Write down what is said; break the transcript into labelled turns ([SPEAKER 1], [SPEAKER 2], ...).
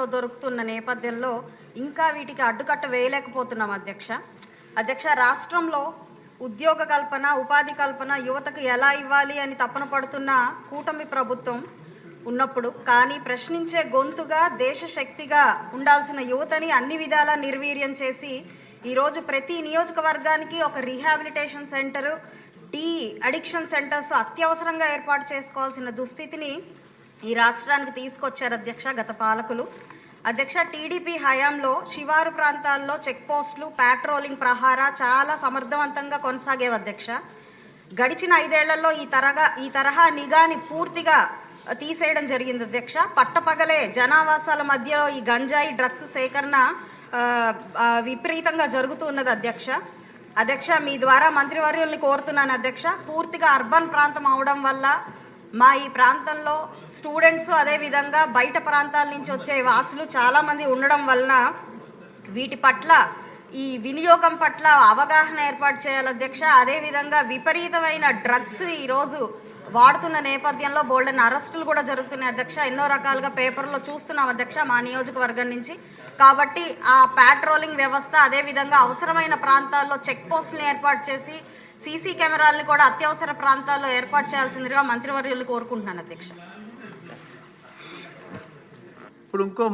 [SPEAKER 1] అందుబాటులో దొరుకుతున్న నేపథ్యంలో ఇంకా వీటికి అడ్డుకట్ట వేయలేకపోతున్నాం అధ్యక్ష రాష్ట్రంలో ఉద్యోగ కల్పన, ఉపాధి కల్పన యువతకు ఎలా ఇవ్వాలి అని తపన పడుతున్న కూటమి ప్రభుత్వం ఉన్నప్పుడు కానీ ప్రశ్నించే గొంతుగా, దేశ శక్తిగా ఉండాల్సిన యువతని అన్ని విధాలా నిర్వీర్యం చేసి ఈరోజు ప్రతి నియోజకవర్గానికి ఒక rehabilitation centre, de-addiction centres అత్యవసరంగా ఏర్పాటు చేసుకోవాల్సిన దుస్థితిని ఈ రాష్ట్రానికి తీసుకొచ్చారు గత పాలకులు. టీడీపీ హయాంలో శివారు ప్రాంతాల్లో చెక్ పోస్టులు, పాట్రోలింగ్ ప్రహార చాలా సమర్థవంతంగా కొనసాగేవి గడిచిన 5 ఏళ్లలో ఈ తరహా నిఘాని పూర్తిగా తీసేయడం జరిగింది పట్టపగలే జనావాసాల మధ్యలో ఈ గంజాయి, డ్రగ్స్ సేకరణ విపరీతంగా జరుగుతూ ఉన్నది మీ ద్వారా మంత్రివర్యుల్ని కోరుతున్నాను పూర్తిగా అర్బన్ ప్రాంతం అవడం వల్ల మా ఈ ప్రాంతంలో స్టూడెంట్స్ అదేవిధంగా బయట ప్రాంతాల నుంచి వచ్చే వాసులు చాలామంది ఉండడం వలన వీటి పట్ల ఈ వినియోగం పట్ల అవగాహన ఏర్పాటు చేయాలి అదేవిధంగా విపరీతమైన డ్రగ్స్ ఈరోజు వాడుతున్న నేపథ్యంలో బోల్డెన్ అరెస్టులు కూడా జరుగుతున్నాయి ఎన్నో రకాలుగా పేపర్లో చూస్తున్నాం మా నియోజకవర్గం నుంచి. కాబట్టి ఆ పాట్రోలింగ్ వ్యవస్థ అదేవిధంగా అవసరమైన ప్రాంతాల్లో చెక్ పోస్టులను ఏర్పాటు చేసి సీసీ కెమెరాలను కూడా అత్యవసర ప్రాంతాల్లో ఏర్పాటు చేయాల్సిందిగా మంత్రివర్యులు కోరుకుంటున్నాను
[SPEAKER 2] ఇప్పుడు ఇంకో